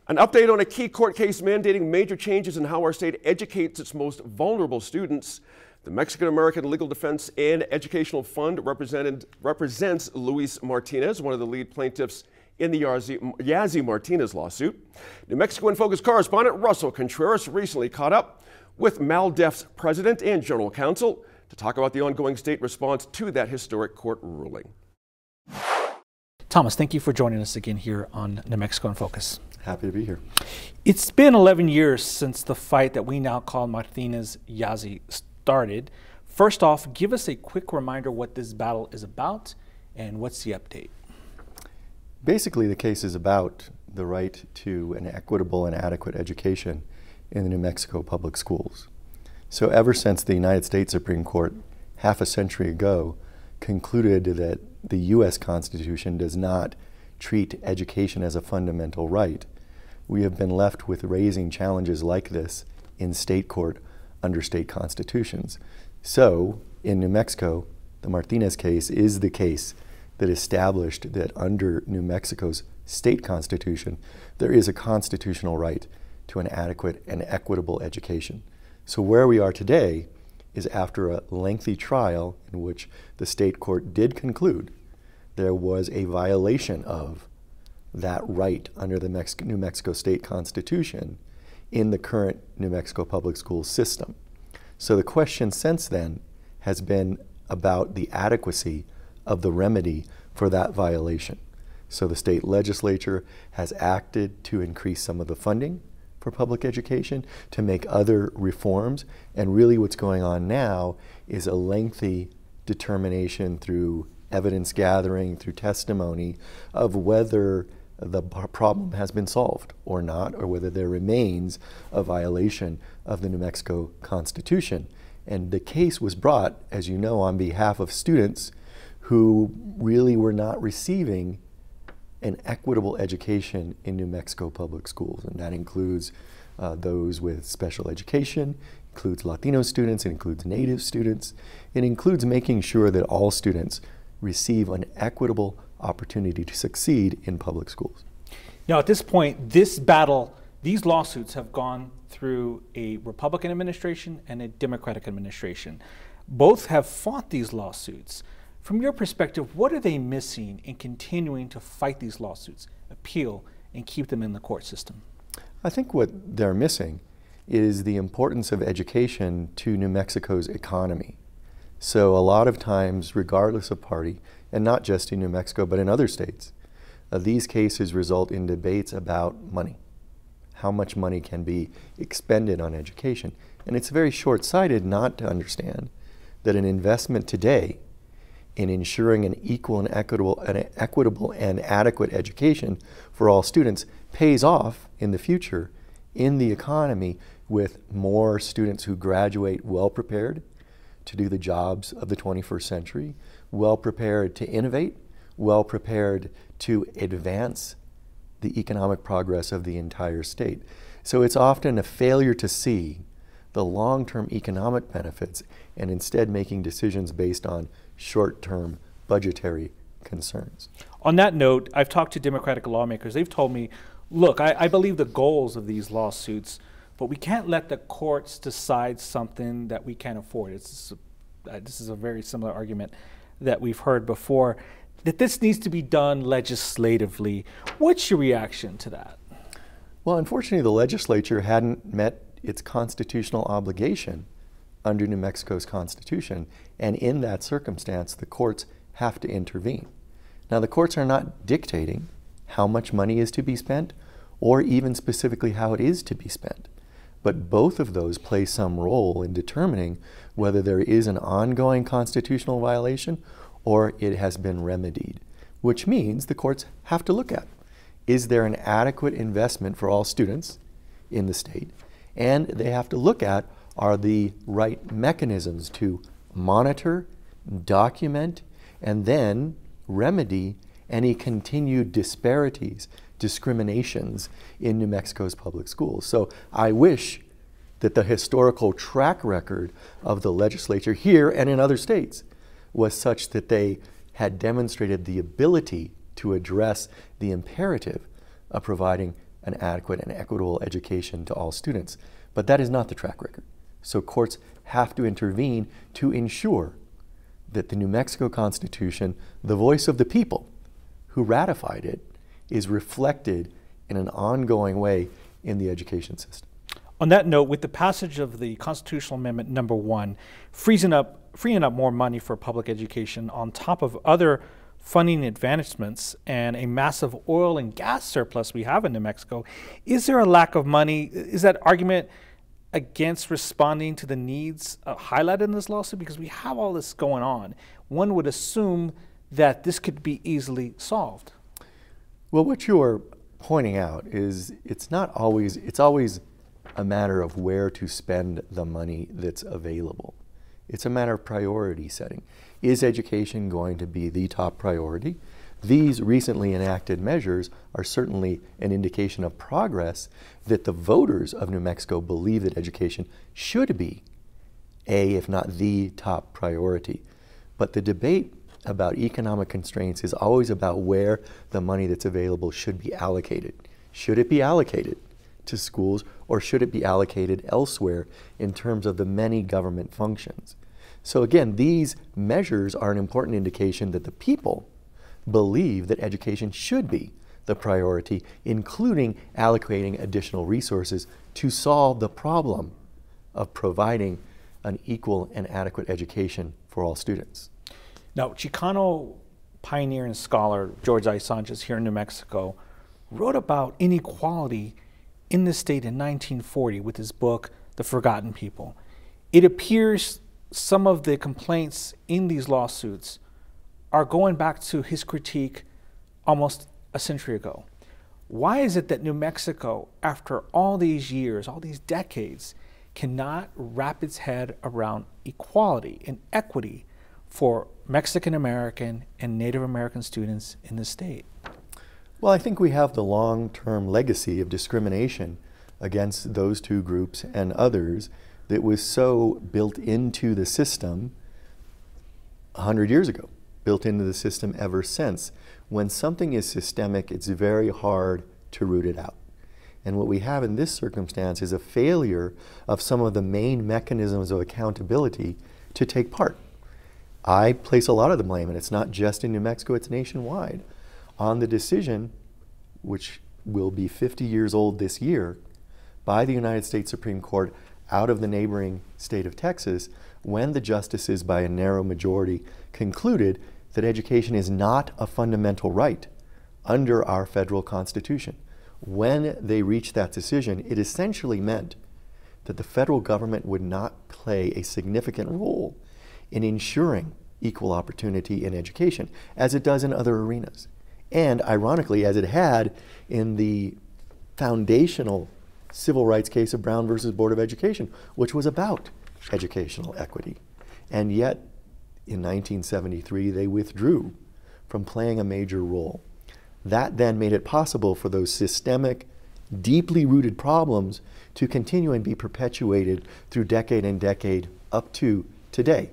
An update on a key court case mandating major changes in how our state educates its most vulnerable students. The Mexican-American Legal Defense and Educational Fund represents Luis Martinez, one of the lead plaintiffs in the Yazzie Martinez lawsuit. New Mexico in Focus correspondent Russell Contreras recently caught up with MALDEF's president and general counsel to talk about the ongoing state response to that historic court ruling. Thomas, thank you for joining us again here on New Mexico in Focus. Happy to be here. It's been 11 years since the fight that we now call Martinez-Yazzie started. First off, give us a quick reminder what this battle is about and what's the update. Basically, the case is about the right to an equitable and adequate education in the New Mexico public schools. So ever since the United States Supreme Court half a century ago concluded that the U.S. Constitution does not treat education as a fundamental right, we have been left with raising challenges like this in state court under state constitutions. So in New Mexico, the Martinez case is the case that established that under New Mexico's state constitution, there is a constitutional right to an adequate and equitable education. So where we are today is after a lengthy trial in which the state court did conclude there was a violation of that right under the New Mexico state constitution in the current New Mexico public school system. So the question since then has been about the adequacy of the remedy for that violation. So the state legislature has acted to increase some of the funding for public education, to make other reforms, and really what's going on now is a lengthy determination through evidence gathering, through testimony, of whether the problem has been solved or not, or whether there remains a violation of the New Mexico Constitution. And the case was brought, as you know, on behalf of students who really were not receiving an equitable education in New Mexico public schools. And that includes those with special education, includes Latino students, it includes Native students. It includes making sure that all students receive an equitable opportunity to succeed in public schools. Now at this point, this battle, these lawsuits have gone through a Republican administration and a Democratic administration. Both have fought these lawsuits. From your perspective, what are they missing in continuing to fight these lawsuits, appeal, and keep them in the court system? I think what they're missing is the importance of education to New Mexico's economy. So a lot of times, regardless of party, and not just in New Mexico, but in other states, these cases result in debates about money. How much money can be expended on education? And it's very short-sighted not to understand that an investment today in ensuring an equal and equitable and adequate education for all students pays off in the future in the economy with more students who graduate well prepared to do the jobs of the 21st century, well prepared to innovate, well prepared to advance the economic progress of the entire state. So it's often a failure to see the long-term economic benefits and instead making decisions based on short-term budgetary concerns. On that note, I've talked to Democratic lawmakers. They've told me, look, I believe the goals of these lawsuits, but we can't let the courts decide something that we can't afford. This is a very similar argument that we've heard before, that this needs to be done legislatively. What's your reaction to that? Well, unfortunately, the legislature hadn't met its constitutional obligation under New Mexico's Constitution, and in that circumstance, the courts have to intervene. Now, the courts are not dictating how much money is to be spent, or even specifically how it is to be spent, but both of those play some role in determining whether there is an ongoing constitutional violation or it has been remedied, which means the courts have to look at, is there an adequate investment for all students in the state? And they have to look at, are the right mechanisms to monitor, document, and then remedy any continued disparities, discriminations in New Mexico's public schools. So I wish that the historical track record of the legislature here and in other states was such that they had demonstrated the ability to address the imperative of providing an adequate and equitable education to all students. But that is not the track record. So courts have to intervene to ensure that the New Mexico Constitution, the voice of the people who ratified it, is reflected in an ongoing way in the education system. On that note, with the passage of the Constitutional Amendment number 1, freeing up more money for public education on top of other funding advancements and a massive oil and gas surplus we have in New Mexico, is there a lack of money? Is that argument against responding to the needs highlighted in this lawsuit? Because we have all this going on. One would assume that this could be easily solved. Well, what you're pointing out is it's always a matter of where to spend the money that's available. It's a matter of priority setting. Is education going to be the top priority? These recently enacted measures are certainly an indication of progress that the voters of New Mexico believe that education should be if not the top priority. But the debate about economic constraints is always about where the money that's available should be allocated. Should it be allocated to schools, or should it be allocated elsewhere in terms of the many government functions? So again, these measures are an important indication that the people believe that education should be the priority, including allocating additional resources to solve the problem of providing an equal and adequate education for all students. Now, Chicano pioneer and scholar George I. Sanchez here in New Mexico wrote about inequality in the state in 1940 with his book, The Forgotten People. It appears some of the complaints in these lawsuits are going back to his critique almost a century ago. Why is it that New Mexico, after all these years, all these decades, cannot wrap its head around equality and equity for Mexican American and Native American students in the state? Well, I think we have the long-term legacy of discrimination against those two groups and others that was so built into the system 100 years ago, built into the system ever since. When something is systemic, it's very hard to root it out. And what we have in this circumstance is a failure of some of the main mechanisms of accountability to take part. I place a lot of the blame, and it's not just in New Mexico, it's nationwide, on the decision, which will be 50 years old this year, by the United States Supreme Court out of the neighboring state of Texas, when the justices by a narrow majority concluded that education is not a fundamental right under our federal Constitution. When they reached that decision, it essentially meant that the federal government would not play a significant role in ensuring equal opportunity in education, as it does in other arenas. And ironically, as it had in the foundational civil rights case of Brown versus Board of Education, which was about educational equity. And yet, in 1973, they withdrew from playing a major role. That then made it possible for those systemic, deeply rooted problems to continue and be perpetuated through decade and decade up to today.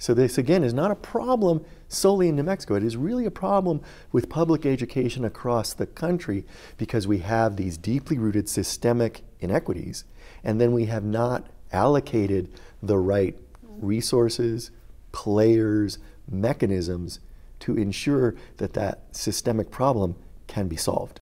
So this, again, is not a problem solely in New Mexico. It is really a problem with public education across the country, because we have these deeply rooted systemic inequities, and then we have not allocated the right resources, players, mechanisms to ensure that that systemic problem can be solved.